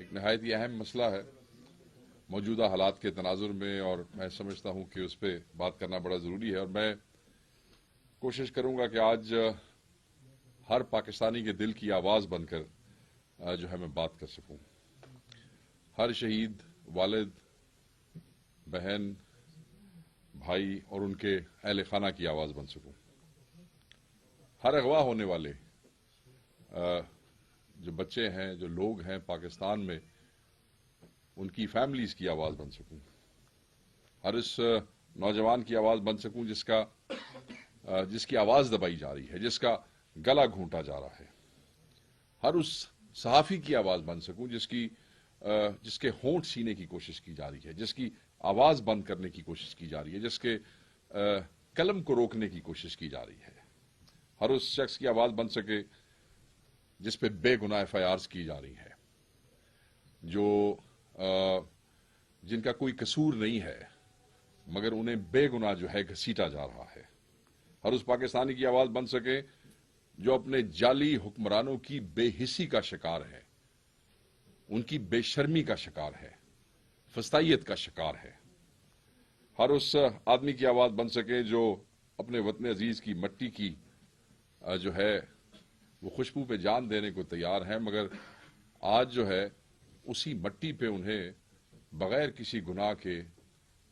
ایک نہایت ہی اہم مسئلہ ہے موجودہ حالات کے تناظر میں، اور میں سمجھتا ہوں کہ اس پہ بات کرنا بڑا ضروری ہے، اور میں کوشش کروں گا کہ آج ہر پاکستانی کے دل کی آواز بن کر جو ہے میں بات کر سکوں، ہر شہید والد، بہن، بھائی اور ان کے اہل خانہ کی آواز بن سکوں، ہر اغوا ہونے والے جو بچے ہیں، جو لوگ ہیں پاکستان میں، ان کی فیملیز کی آواز بن سکوں، ہر اس نوجوان کی آواز بن سکوں جس کی آواز دبائی جا رہی ہے، جس کا گلا گھونٹا جا رہا ہے، ہر اس صحافی کی آواز بن سکوں جس کے ہونٹ سینے کی کوشش کی جا رہی ہے، جس کی آواز بند کرنے کی کوشش کی جا رہی ہے، جس کے قلم کو روکنے کی کوشش کی جا رہی ہے، ہر اس شخص کی آواز بن سکے جس پہ بے گناہ FIRs کی جا رہی ہے، جن کا کوئی قصور نہیں ہے مگر انہیں بے گناہ جو ہے گھسیٹا جا رہا ہے، ہر اس پاکستانی کی آواز بن سکے جو اپنے جعلی حکمرانوں کی بے حسی کا شکار ہے، ان کی بے شرمی کا شکار ہے، فسطائیت کا شکار ہے، ہر اس آدمی کی آواز بن سکے جو اپنے وطن عزیز کی مٹی کی جو ہے وہ خوشبو پہ جان دینے کو تیار ہے، مگر آج جو ہے اسی مٹی پہ انہیں بغیر کسی گناہ کے،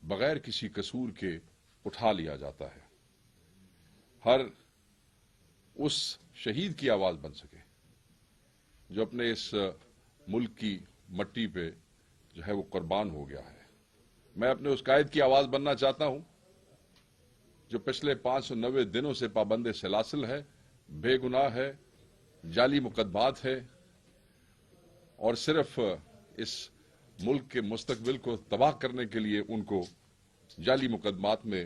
بغیر کسی قصور کے اٹھا لیا جاتا ہے، ہر اس شہید کی آواز بن سکے جو اپنے اس ملک کی مٹی پہ جو ہے وہ قربان ہو گیا ہے۔ میں اپنے اس قائد کی آواز بننا چاہتا ہوں جو پچھلے 590 دنوں سے پابند سلاسل ہے، بے گناہ ہے، جعلی مقدمات ہے، اور صرف اس ملک کے مستقبل کو تباہ کرنے کے لیے ان کو جعلی مقدمات میں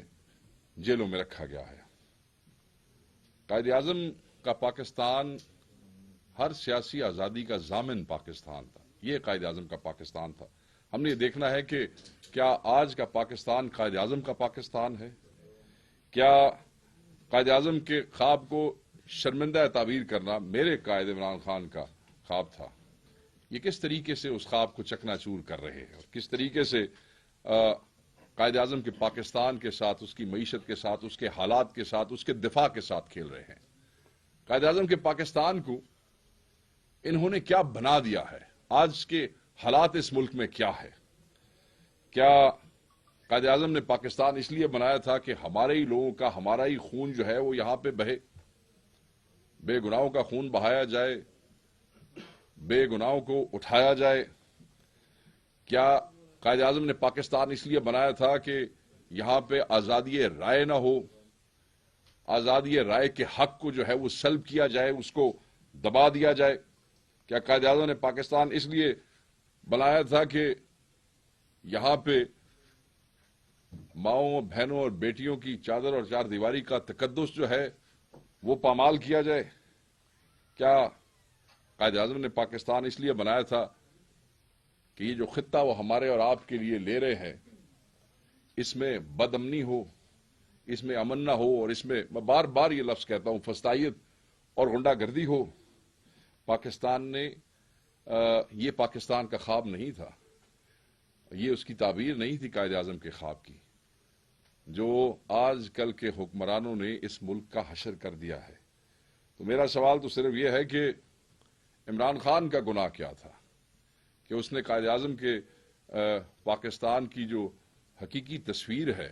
جیلوں میں رکھا گیا ہے۔ قائد اعظم کا پاکستان ہر سیاسی آزادی کا ضامن پاکستان تھا، یہ قائد اعظم کا پاکستان تھا۔ ہم نے یہ دیکھنا ہے کہ کیا آج کا پاکستان قائد اعظم کا پاکستان ہے؟ کیا قائد اعظم کے خواب کو شرمندہ تعبیر کرنا میرے قائد عمران خان کا خواب تھا؟ یہ کس طریقے سے اس خواب کو چکنا چور کر رہے ہیں، اور کس طریقے سے قائد اعظم کے پاکستان کے ساتھ، اس کی معیشت کے ساتھ، اس کے حالات کے ساتھ، اس کے دفاع کے ساتھ کھیل رہے ہیں۔ قائد اعظم کے پاکستان کو انہوں نے کیا بنا دیا ہے؟ آج کے حالات اس ملک میں کیا ہے؟ کیا قائد اعظم نے پاکستان اس لیے بنایا تھا کہ ہمارے ہی لوگوں کا، ہمارا ہی خون جو ہے وہ یہاں پہ بہے، بے گناہوں کا خون بہایا جائے، بے گناہوں کو اٹھایا جائے؟ کیا قائد اعظم نے پاکستان اس لیے بنایا تھا کہ یہاں پہ آزادی رائے نہ ہو، آزادی رائے کے حق کو جو ہے وہ سلب کیا جائے، اس کو دبا دیا جائے؟ کیا قائد اعظم نے پاکستان اس لیے بنایا تھا کہ یہاں پہ ماؤں، بہنوں اور بیٹیوں کی چادر اور چار دیواری کا تقدس جو ہے وہ پامال کیا جائے؟ کیا قائد اعظم نے پاکستان اس لیے بنایا تھا کہ یہ جو خطہ وہ ہمارے اور آپ کے لیے لے رہے ہیں، اس میں بد امنی ہو، اس میں امن نہ ہو، اور اس میں بار بار یہ لفظ کہتا ہوں، فسطائیت اور غنڈہ گردی ہو؟ پاکستان نے یہ پاکستان کا خواب نہیں تھا، یہ اس کی تعبیر نہیں تھی قائد اعظم کے خواب کی، جو آج کل کے حکمرانوں نے اس ملک کا حشر کر دیا ہے۔ تو میرا سوال تو صرف یہ ہے کہ عمران خان کا گناہ کیا تھا کہ اس نے قائد اعظم کے پاکستان کی جو حقیقی تصویر ہے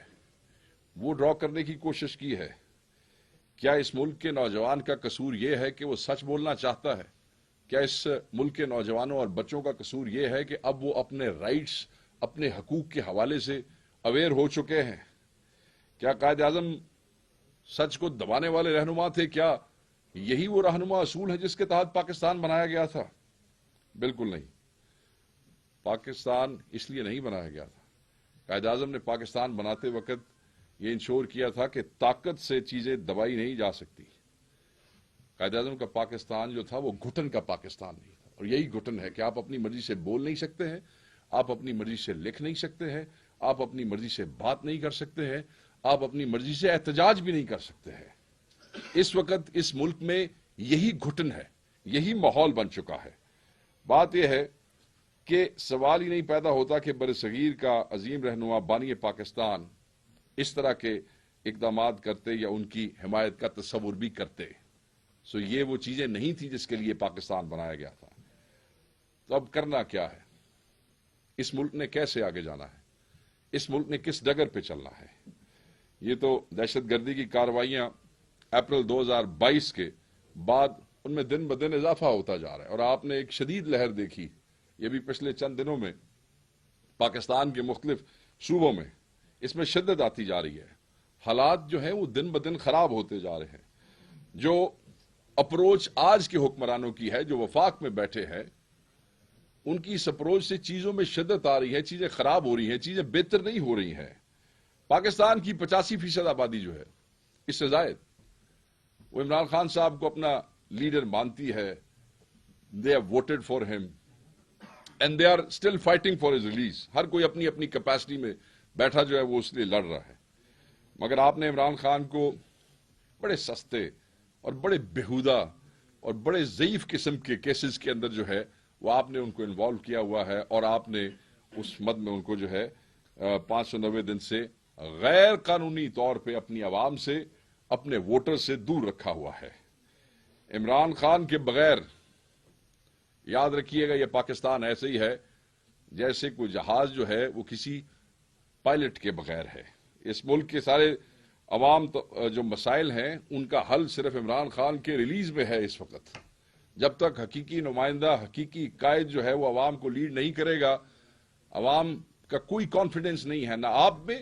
وہ ڈرا کرنے کی کوشش کی ہے؟ کیا اس ملک کے نوجوان کا قصور یہ ہے کہ وہ سچ بولنا چاہتا ہے؟ کیا اس ملک کے نوجوانوں اور بچوں کا قصور یہ ہے کہ اب وہ اپنے رائٹس، اپنے حقوق کے حوالے سے اویئر ہو چکے ہیں؟ کیا قائد اعظم سچ کو دبانے والے رہنما تھے؟ کیا یہی وہ رہنما اصول ہے جس کے تحت پاکستان بنایا گیا تھا؟ بالکل نہیں، پاکستان اس لیے نہیں بنایا گیا تھا۔ قائد اعظم نے پاکستان بناتے وقت یہ انشور کیا تھا کہ طاقت سے چیزیں دبائی نہیں جا سکتی۔ قائد اعظم کا پاکستان جو تھا وہ گھٹن کا پاکستان نہیں تھا، اور یہی گھٹن ہے کہ آپ اپنی مرضی سے بول نہیں سکتے ہیں، آپ اپنی مرضی سے لکھ نہیں سکتے ہیں، آپ اپنی مرضی سے بات نہیں کر سکتے ہیں، آپ اپنی مرضی سے احتجاج بھی نہیں کر سکتے ہیں۔ اس وقت اس ملک میں یہی گھٹن ہے، یہی ماحول بن چکا ہے۔ بات یہ ہے کہ سوال ہی نہیں پیدا ہوتا کہ برصغیر کا عظیم رہنما بانی پاکستان اس طرح کے اقدامات کرتے یا ان کی حمایت کا تصور بھی کرتے. سو یہ وہ چیزیں نہیں تھی جس کے لیے پاکستان بنایا گیا تھا. تو اب کرنا کیا ہے؟ اس ملک نے کیسے آگے جانا ہے؟ اس ملک نے کس ڈگر پہ چلنا ہے؟ یہ تو دہشت گردی کی کارروائیاں اپریل 2022 کے بعد ان میں دن بدن اضافہ ہوتا جا رہا ہے، اور آپ نے ایک شدید لہر دیکھی یہ بھی پچھلے چند دنوں میں پاکستان کے مختلف صوبوں میں. اس میں شدت آتی جا رہی ہے. حالات جو ہیں وہ دن بدن خراب ہوتے جا رہے ہیں. جو اپروچ آج کے حکمرانوں کی ہے جو وفاق میں بیٹھے ہیں، ان کی اس اپروچ سے چیزوں میں شدت آ رہی ہے، چیزیں خراب ہو رہی ہیں، چیزیں بہتر نہیں ہو رہی ہیں. پاکستان کی 85% آبادی جو ہے، اس سے زائد، وہ عمران خان صاحب کو اپنا لیڈر مانتی ہے. دے ہیو ووٹڈ فار ہم and they are still fighting for his release. ہر کوئی اپنی اپنی کیپیسٹی میں بیٹھا جو ہے وہ اس لیے لڑ رہا ہے. مگر آپ نے عمران خان کو بڑے سستے اور بڑے بےہودہ اور بڑے ضعیف قسم کے کیسز کے اندر جو ہے وہ آپ نے ان کو انوالو کیا ہوا ہے، اور آپ نے اس مد میں ان کو جو ہے 590 دن سے غیر قانونی طور پہ اپنی عوام سے، اپنے ووٹر سے دور رکھا ہوا ہے. عمران خان کے بغیر یاد رکھیے گا یہ پاکستان ایسے ہی ہے جیسے کوئی جہاز جو ہے وہ کسی پائلٹ کے بغیر ہے. اس ملک کے سارے عوام جو مسائل ہیں ان کا حل صرف عمران خان کے ریلیز میں ہے. اس وقت جب تک حقیقی نمائندہ، حقیقی قائد جو ہے وہ عوام کو لیڈ نہیں کرے گا، عوام کا کوئی کانفیڈنس نہیں ہے، نہ آپ میں،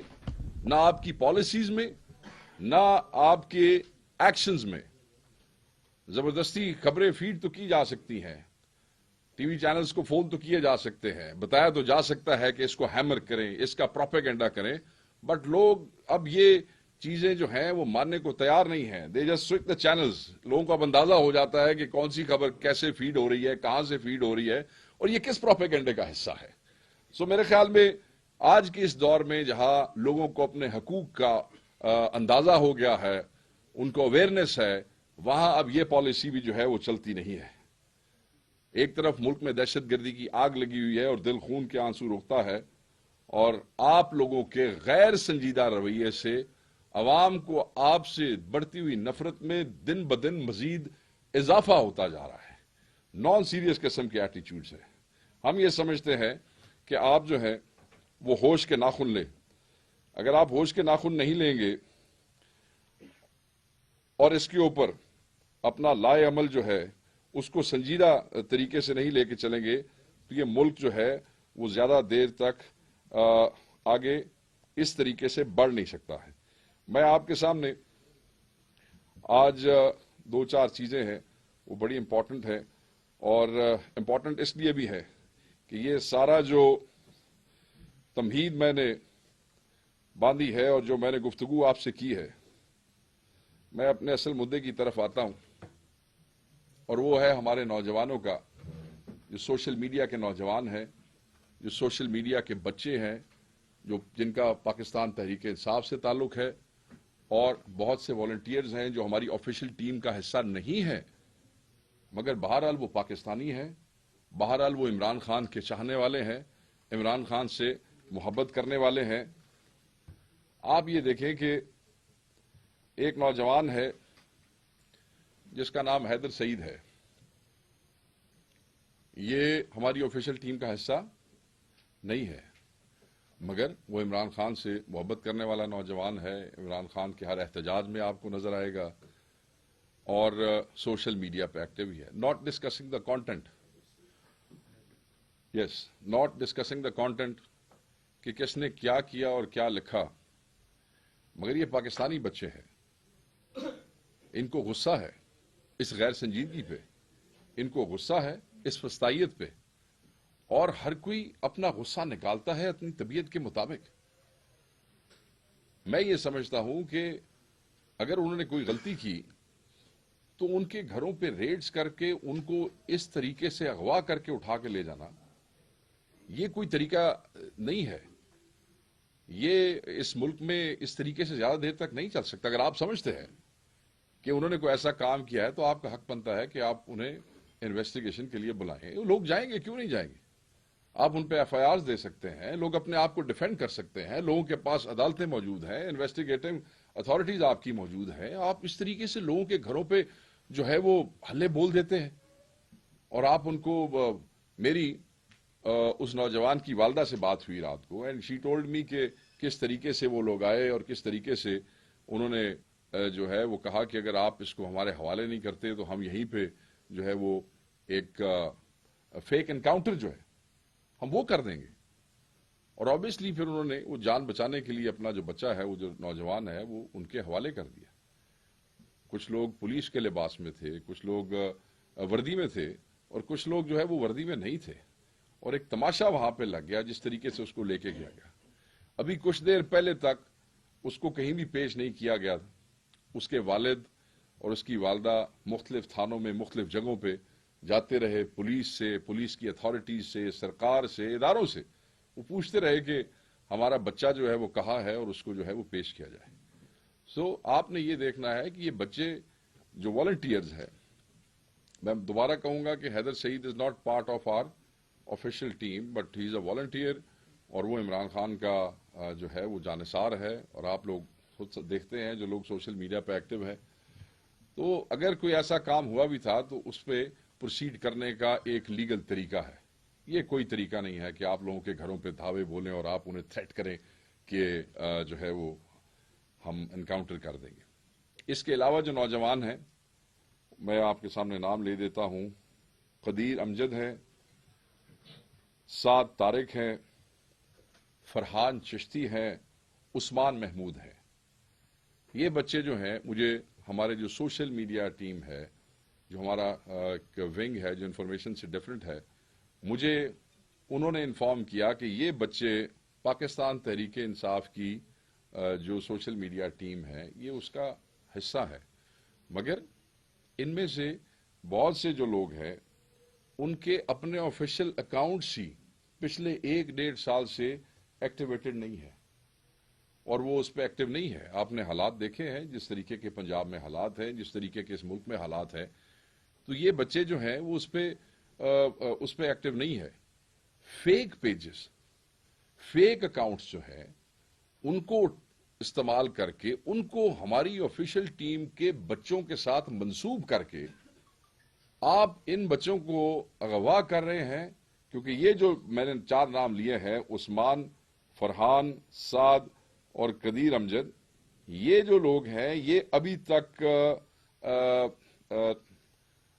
نہ آپ کی پالیسیز میں، نہ آپ کے ایکشنز میں. زبردستی خبریں فیڈ تو کی جا سکتی ہیں، ٹی وی چینلز کو فون تو کیے جا سکتے ہیں، بتایا تو جا سکتا ہے کہ اس کو ہیمر کریں، اس کا پروپیگنڈا کریں، بٹ لوگ اب یہ چیزیں جو ہیں وہ ماننے کو تیار نہیں ہیں. They just switch the channels. لوگوں کو اب اندازہ ہو جاتا ہے کہ کون سی خبر کیسے فیڈ ہو رہی ہے، کہاں سے فیڈ ہو رہی ہے، اور یہ کس پروپیگنڈے کا حصہ ہے. سو میرے خیال میں آج کے اس دور میں جہاں لوگوں کو اپنے حقوق کا اندازہ ہو گیا ہے، ان کو اویئرنیس ہے، وہاں اب یہ پالیسی بھی جو ہے وہ چلتی نہیں ہے. ایک طرف ملک میں دہشت گردی کی آگ لگی ہوئی ہے اور دل خون کے آنسو روکتا ہے، اور آپ لوگوں کے غیر سنجیدہ رویے سے عوام کو آپ سے بڑھتی ہوئی نفرت میں دن بدن مزید اضافہ ہوتا جا رہا ہے. نان سیریس قسم کے ایٹیچیوڈ سے ہم یہ سمجھتے ہیں کہ آپ جو ہے وہ ہوش کے ناخن لیں. اگر آپ ہوش کے ناخن نہیں لیں گے اور اس کے اوپر اپنا لائے عمل جو ہے اس کو سنجیدہ طریقے سے نہیں لے کے چلیں گے تو یہ ملک جو ہے وہ زیادہ دیر تک آگے اس طریقے سے بڑھ نہیں سکتا ہے. میں آپ کے سامنے آج 2-4 چیزیں ہیں وہ بڑی امپورٹنٹ ہیں، اور امپورٹنٹ اس لیے بھی ہے کہ یہ سارا جو تمہید میں نے باندھی ہے اور جو میں نے گفتگو آپ سے کی ہے، میں اپنے اصل مدعے کی طرف آتا ہوں، اور وہ ہے ہمارے نوجوانوں کا، جو سوشل میڈیا کے نوجوان ہیں، جو سوشل میڈیا کے بچے ہیں، جن کا پاکستان تحریک انصاف سے تعلق ہے، اور بہت سے والنٹیئرز ہیں جو ہماری آفیشیل ٹیم کا حصہ نہیں ہیں، مگر بہرحال وہ پاکستانی ہیں، بہرحال وہ عمران خان کے چاہنے والے ہیں، عمران خان سے محبت کرنے والے ہیں. آپ یہ دیکھیں کہ ایک نوجوان ہے جس کا نام حیدر سعید ہے. یہ ہماری آفیشیل ٹیم کا حصہ نہیں ہے، مگر وہ عمران خان سے محبت کرنے والا نوجوان ہے. عمران خان کے ہر احتجاج میں آپ کو نظر آئے گا، اور سوشل میڈیا پہ ایکٹیو ہی ہے. Not discussing the content, yes, not discussing the content کہ کس نے کیا کیا اور کیا لکھا، مگر یہ پاکستانی بچے ہیں، ان کو غصہ ہے اس غیر سنجیدگی پہ، ان کو غصہ ہے اس فسطائیت پہ، اور ہر کوئی اپنا غصہ نکالتا ہے اپنی طبیعت کے مطابق. میں یہ سمجھتا ہوں کہ اگر انہوں نے کوئی غلطی کی تو ان کے گھروں پہ ریڈز کر کے ان کو اس طریقے سے اغوا کر کے اٹھا کے لے جانا، یہ کوئی طریقہ نہیں ہے. یہ اس ملک میں اس طریقے سے زیادہ دیر تک نہیں چل سکتا. اگر آپ سمجھتے ہیں کہ انہوں نے کوئی ایسا کام کیا ہے تو آپ کا حق بنتا ہے کہ آپ انہیں انویسٹیگیشن کے لیے بلائیں. لوگ جائیں گے، کیوں نہیں جائیں گے؟ آپ ان پہ ایف آئی آرز دے سکتے ہیں, لوگ اپنے آپ کو ڈیفینڈ کر سکتے ہیں, لوگوں کے پاس عدالتیں موجود ہیں, انویسٹیگیٹنگ اتھارٹیز آپ کی موجود ہیں. آپ اس طریقے سے لوگوں کے گھروں پہ جو ہے وہ ہلے بول دیتے ہیں. اور آپ ان کو میری اس نوجوان کی والدہ سے بات ہوئی رات کو, اینڈ شی ٹولڈ می کہ کس طریقے سے وہ لوگ آئے اور کس طریقے سے انہوں نے جو ہے وہ کہا کہ اگر آپ اس کو ہمارے حوالے نہیں کرتے تو ہم یہیں پہ جو ہے وہ ایک فیک انکاؤنٹر جو ہے ہم وہ کر دیں گے. اور آبویسلی پھر انہوں نے وہ جان بچانے کے لیے اپنا جو بچہ ہے, وہ جو نوجوان ہے, وہ ان کے حوالے کر دیا. کچھ لوگ پولیس کے لباس میں تھے, کچھ لوگ وردی میں تھے, اور کچھ لوگ جو ہے وہ وردی میں نہیں تھے. اور ایک تماشا وہاں پہ لگ گیا جس طریقے سے اس کو لے کے گیا گیا. ابھی کچھ دیر پہلے تک اس کو کہیں بھی پیش نہیں کیا گیا. اس کے والد اور اس کی والدہ مختلف تھانوں میں مختلف جگہوں پہ جاتے رہے, پولیس سے, پولیس کی اتھارٹیز سے, سرکار سے, اداروں سے. وہ پوچھتے رہے کہ ہمارا بچہ جو ہے وہ کہاں ہے اور اس کو جو ہے وہ پیش کیا جائے. سو آپ نے یہ دیکھنا ہے کہ یہ بچے جو والنٹیئرز ہیں, میں دوبارہ کہوں گا کہ Haider Saeed is not part of our official team, but he is a volunteer, اور وہ عمران خان کا جو ہے وہ جانثار ہے. اور آپ لوگ خود دیکھتے ہیں جو لوگ سوشل میڈیا پہ ایکٹیو ہیں, تو اگر کوئی ایسا کام ہوا بھی تھا تو اس پہ پروسیڈ کرنے کا ایک لیگل طریقہ ہے. یہ کوئی طریقہ نہیں ہے کہ آپ لوگوں کے گھروں پہ دھاوے بولیں اور آپ انہیں تھریٹ کریں کہ جو ہے وہ ہم انکاؤنٹر کر دیں گے. اس کے علاوہ جو نوجوان ہیں, میں آپ کے سامنے نام لے دیتا ہوں. قدیر امجد ہیں, سعد طارق ہیں, فرحان چشتی ہیں, عثمان محمود ہیں. یہ بچے جو ہیں, مجھے ہمارے جو سوشل میڈیا ٹیم ہے, جو ہمارا ونگ ہے جو انفارمیشن سے ڈفرینٹ ہے, مجھے انہوں نے انفارم کیا کہ یہ بچے پاکستان تحریک انصاف کی جو سوشل میڈیا ٹیم ہے یہ اس کا حصہ ہے. مگر ان میں سے بہت سے جو لوگ ہیں ان کے اپنے آفیشیل اکاؤنٹس ہی پچھلے 1-1.5 سال سے ایکٹیویٹڈ نہیں ہے, اور وہ اس پہ ایکٹیو نہیں ہے. آپ نے حالات دیکھے ہیں, جس طریقے کے پنجاب میں حالات ہیں, جس طریقے کے اس ملک میں حالات ہیں, تو یہ بچے جو ہیں وہ اس پہ ایکٹیو نہیں ہے. فیک پیجز, فیک اکاؤنٹس جو ہیں ان کو استعمال کر کے, ان کو ہماری آفیشیل ٹیم کے بچوں کے ساتھ منسوب کر کے آپ ان بچوں کو اغوا کر رہے ہیں. کیونکہ یہ جو میں نے 4 نام لیے ہیں, عثمان, فرحان, سعد اور قدیر امجد, یہ جو لوگ ہیں یہ ابھی تک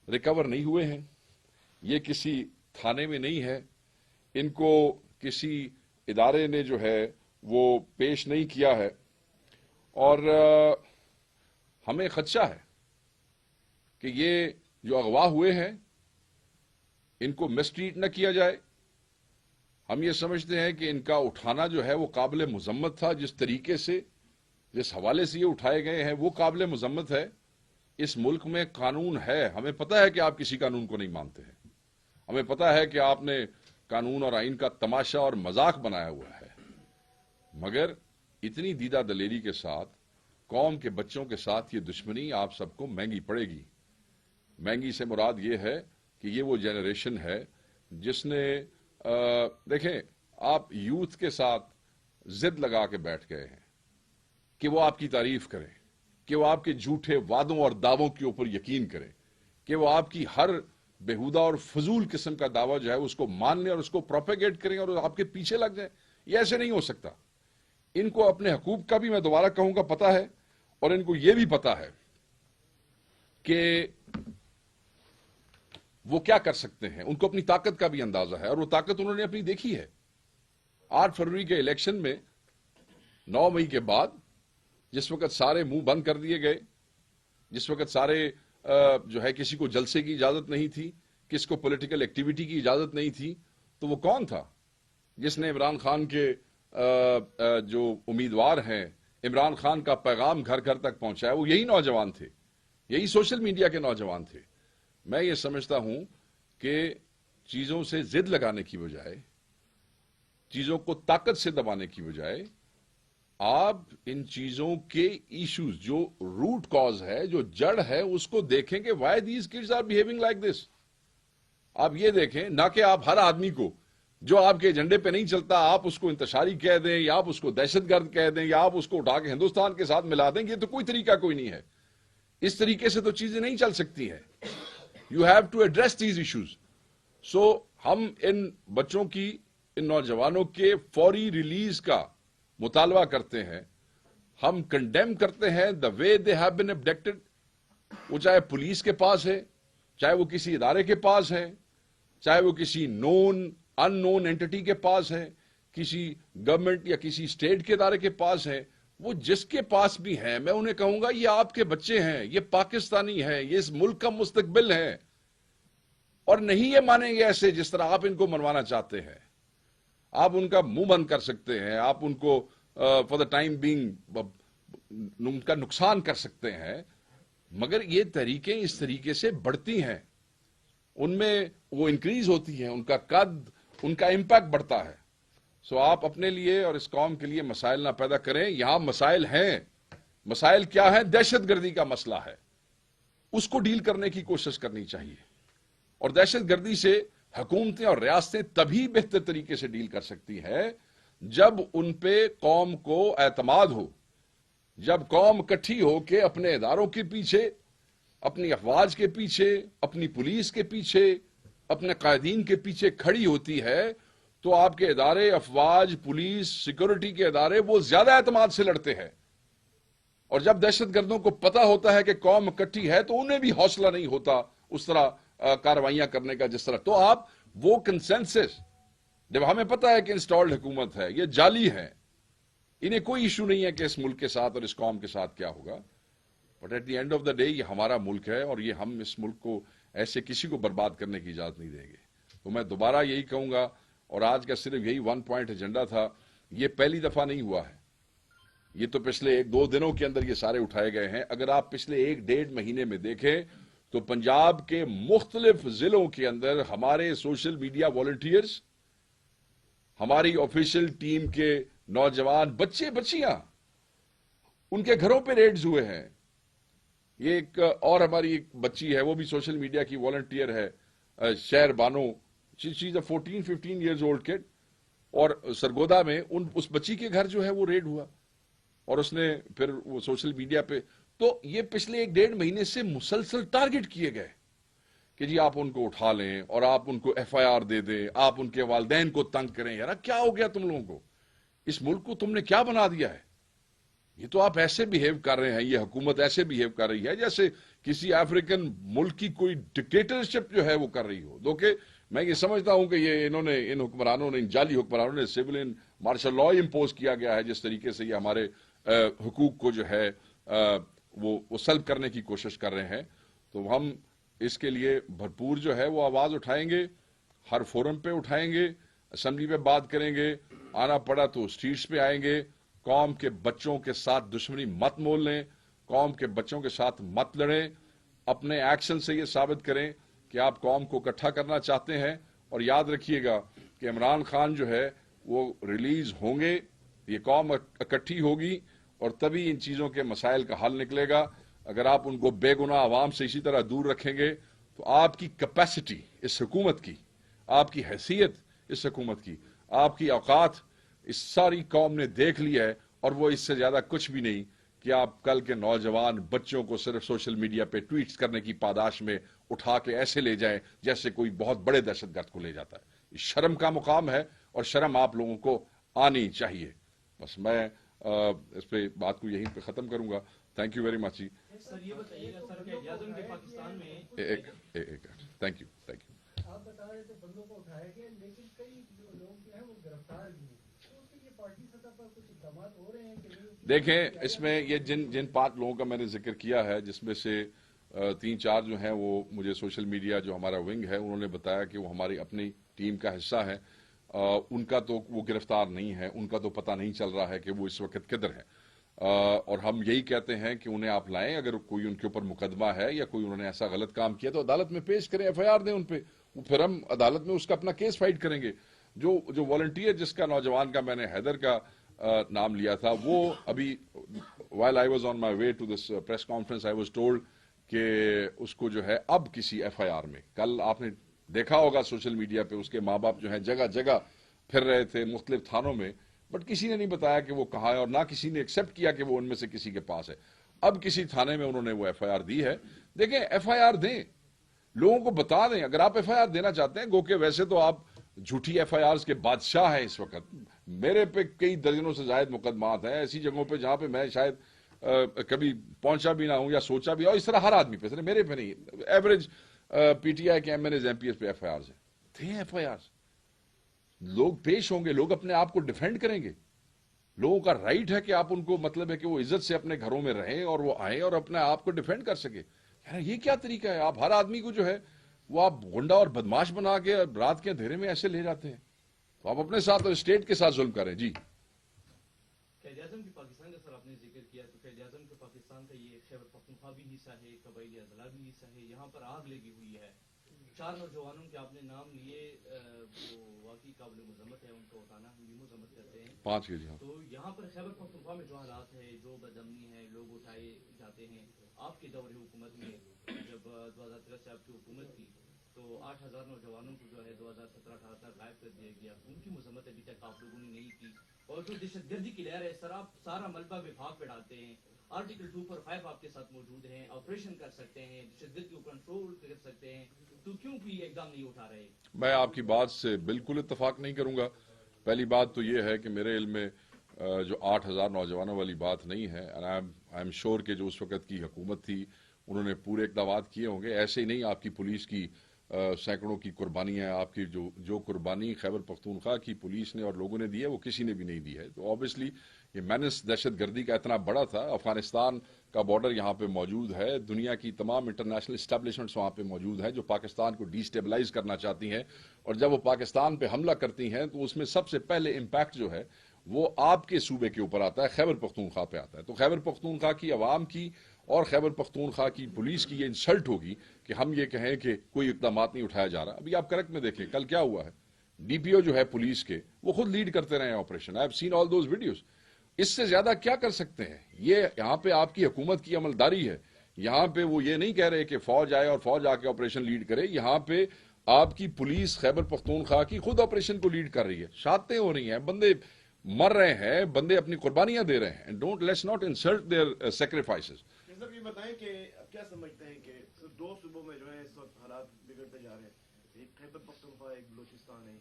ریکور نہیں ہوئے ہیں. یہ کسی تھانے میں نہیں ہے, ان کو کسی ادارے نے جو ہے وہ پیش نہیں کیا ہے. اور ہمیں خدشہ ہے کہ یہ جو اغوا ہوئے ہیں ان کو مسٹریٹ نہ کیا جائے. ہم یہ سمجھتے ہیں کہ ان کا اٹھانا جو ہے وہ قابل مذمت تھا. جس طریقے سے, جس حوالے سے یہ اٹھائے گئے ہیں وہ قابل مذمت ہے. اس ملک میں قانون ہے, ہمیں پتہ ہے کہ آپ کسی قانون کو نہیں مانتے ہیں, ہمیں پتہ ہے کہ آپ نے قانون اور آئین کا تماشا اور مذاق بنایا ہوا ہے. مگر اتنی دیدہ دلیری کے ساتھ قوم کے بچوں کے ساتھ یہ دشمنی آپ سب کو مہنگی پڑے گی. مہنگی سے مراد یہ ہے کہ یہ وہ جنریشن ہے جس نے دیکھیں, آپ یوتھ کے ساتھ ضد لگا کے بیٹھ گئے ہیں کہ وہ آپ کی تعریف کریں, کہ وہ آپ کے جھوٹے وعدوں اور دعووں کے اوپر یقین کریں, کہ وہ آپ کی ہر بےہودہ اور فضول قسم کا دعویٰ جو ہے اس کو مان لیں اور اس کو پروپیگیٹ کریں اور آپ کے پیچھے لگ جائیں. یہ ایسے نہیں ہو سکتا. ان کو اپنے حقوق کا بھی میں دوبارہ کہوں گا پتہ ہے, اور ان کو یہ بھی پتہ ہے کہ وہ کیا کر سکتے ہیں. ان کو اپنی طاقت کا بھی اندازہ ہے, اور وہ طاقت انہوں نے اپنی دیکھی ہے. 8 فروری کے الیکشن میں 9 مئی کے بعد جس وقت سارے منہ بند کر دیے گئے, جس وقت سارے جو ہے کسی کو جلسے کی اجازت نہیں تھی, کس کو پولیٹیکل ایکٹیویٹی کی اجازت نہیں تھی, تو وہ کون تھا جس نے عمران خان کے جو امیدوار ہیں, عمران خان کا پیغام گھر گھر تک پہنچایا؟ وہ یہی نوجوان تھے, یہی سوشل میڈیا کے نوجوان تھے. میں یہ سمجھتا ہوں کہ چیزوں سے ضد لگانے کی بجائے, چیزوں کو طاقت سے دبانے کی بجائے, آپ ان چیزوں کے ایشوز, جو روٹ کاز ہے, جو جڑ ہے, اس کو دیکھیں کہ why these kids are behaving like this. آپ یہ دیکھیں, نہ کہ آپ ہر آدمی کو جو آپ کے ایجنڈے پہ نہیں چلتا آپ اس کو انتشاری کہہ دیں یا آپ اس کو دہشت گرد کہہ دیں یا آپ اس کو اٹھا کے ہندوستان کے ساتھ ملا دیں. یہ تو کوئی طریقہ کوئی نہیں ہے. اس طریقے سے تو چیزیں نہیں چل سکتی ہیں. You have to address these issues. So ہم ان بچوں کی, ان نوجوانوں کے فوری ریلیز کا مطالبہ کرتے ہیں. ہم کنڈیم کرتے ہیں دا وے دے ہیو بین ابڈکٹڈ. وہ چاہے پولیس کے پاس ہے, چاہے وہ کسی ادارے کے پاس ہے, چاہے وہ کسی نون ان نون اینٹی کے پاس ہے, کسی گورنمنٹ یا کسی اسٹیٹ کے ادارے کے پاس ہے. وہ جس کے پاس بھی ہیں میں انہیں کہوں گا یہ آپ کے بچے ہیں, یہ پاکستانی ہیں, یہ اس ملک کا مستقبل ہے, اور نہیں یہ مانیں گے ایسے جس طرح آپ ان کو منوانا چاہتے ہیں. آپ ان کا منہ بند کر سکتے ہیں, آپ ان کو for the time being in کا نقصان کر سکتے ہیں, مگر یہ تحریکیں اس طریقے سے بڑھتی ہیں, ان میں وہ انکریز ہوتی ہیں, ان کا قد, ان کا امپیکٹ بڑھتا ہے. سو آپ اپنے لیے اور اس قوم کے لیے مسائل نہ پیدا کریں. یہاں مسائل ہیں. مسائل کیا ہیں؟ دہشت گردی کا مسئلہ ہے, اس کو ڈیل کرنے کی کوشش کرنی چاہیے. اور دہشت گردی سے حکومتیں اور ریاستیں تبھی بہتر طریقے سے ڈیل کر سکتی ہیں جب ان پہ قوم کو اعتماد ہو, جب قوم اکٹھی ہو کے اپنے اداروں کے پیچھے, اپنی افواج کے پیچھے, اپنی پولیس کے پیچھے, اپنے قائدین کے پیچھے کھڑی ہوتی ہے, تو آپ کے ادارے, افواج, پولیس, سیکورٹی کے ادارے وہ زیادہ اعتماد سے لڑتے ہیں. اور جب دہشت گردوں کو پتا ہوتا ہے کہ قوم اکٹھی ہے تو انہیں بھی حوصلہ نہیں ہوتا اس طرح کارروائیاں کرنے کا جس طرح. تو آپ وہ کنسنسس, جب ہمیں پتا ہے کہ انسٹالڈ حکومت ہے, یہ جعلی ہے, انہیں کوئی ایشو نہیں ہے کہ اس ملک کے ساتھ اور اس قوم کے ساتھ کیا ہوگا, but at the end of the day یہ ہمارا ملک ہے اور یہ ہم اس ملک کو ایسے کسی کو برباد کرنے کی اجازت نہیں دیں گے. تو میں دوبارہ یہی کہوں گا, اور آج کا صرف یہی 1 پوائنٹ ایجنڈا تھا. یہ پہلی دفعہ نہیں ہوا ہے, یہ تو پچھلے 1-2 دنوں کے اندر یہ سارے اٹھائے گئے ہیں. اگر آپ پچھلے 1-1.5 مہینے میں دیکھیں تو پنجاب کے مختلف ضلعوں کے اندر ہمارے سوشل میڈیا والنٹیئرز, ہماری آفیشیل ٹیم کے نوجوان بچے بچیاں, ان کے گھروں پہ ریڈز ہوئے ہیں. یہ ایک اور ہماری ایک بچی ہے, وہ بھی سوشل میڈیا کی والنٹیئر ہے, شہر بانو, شی از اے 14-15 ایئرز اولڈ کڈ, اور سرگودا میں اس بچی کے گھر جو ہے وہ ریڈ ہوا, اور اس نے پھر وہ سوشل میڈیا پہ. تو یہ پچھلے 1-1.5 مہینے سے مسلسل ٹارگٹ کیے گئے کہ جی آپ ان کو اٹھا لیں اور آپ ان کو FIR دے دیں, آپ ان کے والدین کو تنگ کریں. یار کیا ہو گیا تم لوگوں کو؟ اس ملک کو تم نے کیا بنا دیا ہے؟ یہ تو آپ ایسے بہیو کر رہے ہیں, یہ حکومت ایسے بہیو کر رہی ہے جیسے کسی افریقن ملک کی کوئی ڈکٹیٹرشپ جو ہے وہ کر رہی ہو. کہ میں یہ سمجھتا ہوں کہ یہ ان حکمرانوں نے, ان جعلی حکمرانوں نے سیولین مارشل لا امپوز کیا گیا ہے, جس طریقے سے یہ ہمارے حقوق کو جو ہے وہ سلب کرنے کی کوشش کر رہے ہیں. تو ہم اس کے لیے بھرپور جو ہے وہ آواز اٹھائیں گے, ہر فورم پہ اٹھائیں گے, اسمبلی پہ بات کریں گے, آنا پڑا تو اسٹریٹس پہ آئیں گے. قوم کے بچوں کے ساتھ دشمنی مت مول لیں, قوم کے بچوں کے ساتھ مت لڑیں. اپنے ایکشن سے یہ ثابت کریں کہ آپ قوم کو اکٹھا کرنا چاہتے ہیں. اور یاد رکھیے گا کہ عمران خان جو ہے وہ ریلیز ہوں گے, یہ قوم اکٹھی ہوگی اور تبھی ان چیزوں کے مسائل کا حل نکلے گا. اگر آپ ان کو بے گناہ عوام سے اسی طرح دور رکھیں گے تو آپ کی کیپیسٹی اس حکومت کی, آپ کی حیثیت اس حکومت کی, آپ کی اوقات اس ساری قوم نے دیکھ لی ہے, اور وہ اس سے زیادہ کچھ بھی نہیں کہ آپ کل کے نوجوان بچوں کو صرف سوشل میڈیا پہ ٹویٹس کرنے کی پاداش میں اٹھا کے ایسے لے جائیں جیسے کوئی بہت بڑے دہشت گرد کو لے جاتا ہے. یہ شرم کا مقام ہے اور شرم آپ لوگوں کو آنی چاہیے. بس میں اس پہ بات کو یہیں پہ ختم کروں گا. تھینک یو ویری مچ جی. سر یہ بتائیے گا سر کہ اعظم کے پاکستان میں تھینک یو. آپ بتا رہے تھے بندوں کو اٹھائے گئے, لیکن کئی لوگ جو ہیں وہ گرفتار بھی ہیں, تو اس کے لیے پارٹی سطح پر کچھ اقدامات ہو رہے ہیں کہ نہیں؟ دیکھیں اس میں یہ جن 5 لوگوں کا میں نے ذکر کیا ہے, جس میں سے 3-4 جو ہیں وہ مجھے سوشل میڈیا جو ہمارا ونگ ہے انہوں نے بتایا کہ وہ ہماری اپنی ٹیم کا حصہ ہے. ان کا تو وہ گرفتار نہیں ہے, ان کا تو پتہ نہیں چل رہا ہے کہ وہ اس وقت کدھر ہے. اور ہم یہی کہتے ہیں کہ انہیں آپ لائیں, اگر کوئی ان کے اوپر مقدمہ ہے یا کوئی انہوں نے ایسا غلط کام کیا تو عدالت میں پیش کریں, FIR دیں ان پہ, پھر ہم عدالت میں اس کا اپنا کیس فائٹ کریں گے. جو والنٹیئر جس کا نوجوان کا میں نے حیدر کا نام لیا تھا, وہ ابھی while I was on my way to this press conference I was told کہ اس کو جو ہے اب کسی FIR میں, کل آپ نے دیکھا ہوگا سوشل میڈیا پہ اس کے ماں باپ جو ہیں جگہ جگہ پھر رہے تھے مختلف تھانوں میں، بٹ کسی نے نہیں بتایا کہ وہ کہاں ہے، اور نہ کسی نے ایکسیپٹ کیا کہ وہ ان میں سے کسی کے پاس ہے۔ اب کسی تھانے میں انہوں نے وہ ایف آئی آر دی ہے۔ دیکھیں، ایف آئی آر دیں، لوگوں کو بتا دیں۔ اگر آپ ایف آئی آر دینا چاہتے ہیں، گو کہ ویسے تو آپ جھوٹی ایف آئی آرز کے بادشاہ ہیں اس وقت، میرے پہ کئی درجنوں سے زائد مقدمات ہیں ایسی جگہوں پہ جہاں پہ میں شاید کبھی پہنچا بھی نہ ہوں یا سوچا بھی، اور اس طرح ہر آدمی پہ، میرے پہ نہیں، ایوریج پی ٹی آئی کے MNAs MPs پہ ایف آئی آرز ہیں۔ دیں ایف آئی آرز، لوگ پیش ہوں گے، لوگ اپنے آپ کو ڈیفینڈ کریں گے۔ لوگوں کا رائٹ ہے کہ آپ ان کو، مطلب ہے کہ وہ عزت سے اپنے گھروں میں رہیں اور وہ آئیں اور اپنے آپ کو ڈیفینڈ کر سکے۔ یار یہ کیا طریقہ ہے؟ آپ ہر آدمی کو جو ہے وہ آپ غنڈہ اور بدماش بنا کے رات کے اندھیرے میں ایسے لے جاتے ہیں، تو آپ اپنے ساتھ اور اسٹیٹ کے ساتھ ظلم کریں۔ جی قائد اعظم کی پاکستان کا سر آپ نے ذکر کیا، تو قائد اعظم کے پاکستان کا یہ خیبر پختونخوا بھی حصہ ہے، قبائلی اضلاع بھی حصہ ہے، یہاں پر آگ لگی ہوئی ہے۔ 4 نوجوانوں کے آپ نے نام لیے، وہ واقعی قابل مذمت ہے، ان کو اٹھانا ہم بھی مذمت کرتے ہیں۔ 5 کے جی ہاں۔ تو یہاں پر خیبر پختونخوا میں جو حالات ہے، جو بدامنی ہے، لوگ اٹھائے جاتے ہیں۔ آپ کے دور حکومت میں جب 2013 سے آپ کی حکومت تھی تو 8,000 نوجوانوں کو جو ہے 2017-18 تک غائب کر دیا گیا، ان کی مذمت ابھی تک آپ لوگوں نے نہیں کی۔ اور جو دہشت گردی کی لہر ہے سر، آپ سارا ملبہ وفاق پہ ڈالتے ہیں۔ آرٹیکل 245 آپ کے ساتھ موجود ہیں، آپریشن کر سکتے ہیں، دہشت گردی کو کنٹرول کر سکتے ہیں، تو کیوں کوئی اقدام نہیں اٹھا رہے؟ میں آپ کی بات سے بالکل اتفاق نہیں کروں گا۔ پہلی بات تو یہ ہے کہ میرے علم میں جو 8,000 نوجوانوں والی بات نہیں ہے، آئی ایم شور کہ جو اس وقت کی حکومت تھی انہوں نے پورے اقدامات کیے ہوں گے۔ ایسے ہی نہیں، آپ کی پولیس کی سینکڑوں کی قربانیاں، آپ کی جو قربانی خیبر پختونخوا کی پولیس نے اور لوگوں نے دی ہے وہ کسی نے بھی نہیں دی ہے۔ تو آبویسلی یہ مینس دہشت گردی کا اتنا بڑا تھا، افغانستان کا بارڈر یہاں پہ موجود ہے، دنیا کی تمام انٹرنیشنل اسٹیبلشمنٹس وہاں پہ موجود ہیں جو پاکستان کو ڈی اسٹیبلائز کرنا چاہتی ہیں، اور جب وہ پاکستان پہ حملہ کرتی ہیں تو اس میں سب سے پہلے امپیکٹ جو ہے وہ آپ کے صوبے کے اوپر آتا ہے، خیبر پختونخوا پہ آتا ہے۔ تو خیبر پختونخوا کی عوام کی اور خیبر پختونخوا کی پولیس کی یہ انسلٹ ہوگی کہ ہم یہ کہیں کہ کوئی اقدامات نہیں اٹھایا جا رہا۔ ابھی آپ کریکٹ میں دیکھیں کل کیا ہوا ہے، ڈی پی او جو ہے پولیس کے وہ خود لیڈ کرتے رہے ہیں operation, I have seen all those videos. اس سے زیادہ کیا کر سکتے ہیں؟ یہ یہاں پہ آپ کی حکومت کی عملداری ہے، یہاں پہ وہ یہ نہیں کہہ رہے کہ فوج آئے اور فوج آ کے آپریشن لیڈ کرے، یہاں پہ آپ کی پولیس خیبر پختونخوا کی خود آپریشن کو لیڈ کر رہی ہے، شہادتیں ہو رہی ہیں، بندے مر رہے ہیں، بندے اپنی قربانیاں دے رہے ہیں۔ Don't let's not insult their sacrifices. صاحب یہ بتائیں کہ اب کیا سمجھتے ہیں کہ صرف 2 صوبوں میں جو ہے اس وقت حالات بگڑتے جا رہے ہیں، ایک خیبر پختونخوا ایک بلوچستان ہے،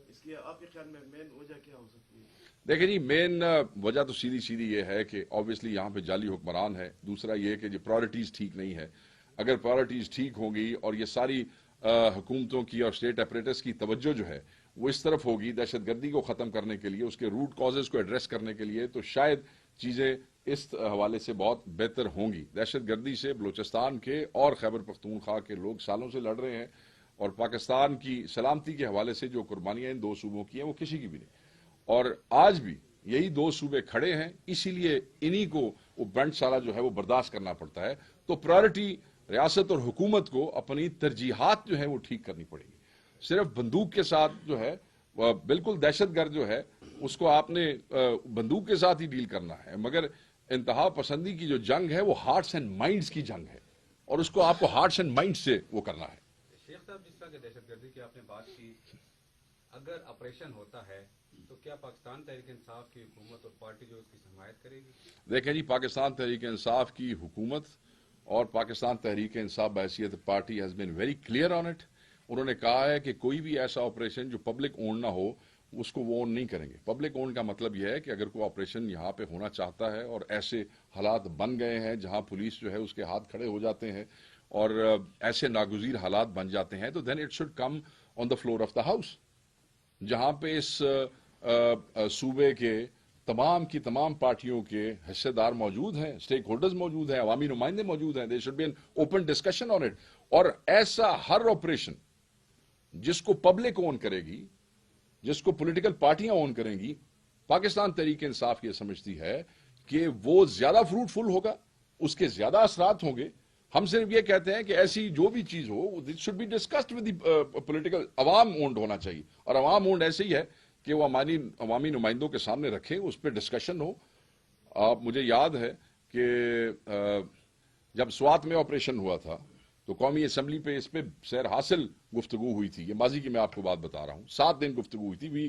اس کی آپ کے خیال میں مین وجہ کیا ہو سکتی ہے؟ دیکھیں جی، مین وجہ تو سیدھی یہ ہے کہ آبویسلی یہاں پہ جعلی حکمران ہے، دوسرا یہ کہ جو پرائرٹیز ٹھیک نہیں ہے۔ اگر پرائرٹیز ٹھیک ہوں گی اور یہ ساری حکومتوں کی اور اسٹیٹ اپریٹس کی توجہ جو ہے وہ اس طرف ہوگی دہشت گردی کو ختم کرنے کے لیے، اس کے روٹ کازز کو ایڈریس کرنے کے لیے، تو شاید چیزیں اس حوالے سے بہت بہتر ہوں گی۔ دہشت گردی سے بلوچستان کے اور خیبر پختونخوا کے لوگ سالوں سے لڑ رہے ہیں، اور پاکستان کی سلامتی کے حوالے سے جو قربانیاں ان 2 صوبوں کی ہیں وہ کسی کی بھی نہیں، اور آج بھی یہی 2 صوبے کھڑے ہیں، اسی لیے انہی کو وہ بنٹ سارا جو ہے وہ برداشت کرنا پڑتا ہے۔ تو پرائرٹی ریاست اور حکومت کو اپنی ترجیحات جو ہیں وہ ٹھیک کرنی پڑے گی۔ صرف بندوق کے ساتھ جو ہے بالکل دہشت گرد جو ہے اس کو آپ نے بندوق کے ساتھ ہی ڈیل کرنا ہے، مگر انتہا پسندی کی جو جنگ ہے وہ ہارٹس اینڈ مائنڈز کی جنگ ہے، اور اس کو آپ کو ہارٹس اینڈ مائنڈ سے وہ کرنا ہے۔ شیخ صاحب، جس طرح کہ دہشت گردی کی آپ نے بات کی، اگر آپریشن ہوتا ہے تو کیا پاکستان تحریک انصاف کی حکومت اور پارٹی جو اس کی حمایت کرے گی؟ دیکھیں جی، پاکستان تحریک انصاف کی حکومت اور پاکستان تحریک انصاف بحیثیت party has been very clear on it. انہوں نے کہا ہے کہ کوئی بھی ایسا آپریشن جو پبلک اون نہ ہو اس کو وہ اون نہیں کریں گے۔ پبلک اون کا مطلب یہ ہے کہ اگر کوئی آپریشن یہاں پہ ہونا چاہتا ہے اور ایسے حالات بن گئے ہیں جہاں پولیس جو ہے اس کے ہاتھ کھڑے ہو جاتے ہیں اور ایسے ناگزیر حالات بن جاتے ہیں، تو then it should come on the floor of the house, جہاں پہ اس صوبے کے تمام کی تمام پارٹیوں کے حصے دار موجود ہیں، اسٹیک ہولڈرز موجود ہیں، عوامی نمائندے موجود ہیں۔ There should be an open discussion on it, اور ایسا ہر آپریشن جس کو پبلک اون کرے گی، جس کو پولیٹیکل پارٹیاں اون کریں گی، پاکستان تحریک انصاف یہ سمجھتی ہے کہ وہ زیادہ فروٹفل ہوگا، اس کے زیادہ اثرات ہوں گے۔ ہم صرف یہ کہتے ہیں کہ ایسی جو بھی چیز ہو it should be discussed with the political, عوام اونڈ ہونا چاہیے، اور عوام اونڈ ایسے ہی ہے کہ وہ عوامی نمائندوں کے سامنے رکھیں، اس پہ ڈسکشن ہو۔ مجھے یاد ہے کہ جب سوات میں آپریشن ہوا تھا تو قومی اسمبلی پہ اس پہ سیر حاصل گفتگو ہوئی تھی، یہ ماضی کی میں آپ کو بات بتا رہا ہوں، 7 دن گفتگو ہوئی تھی۔ وی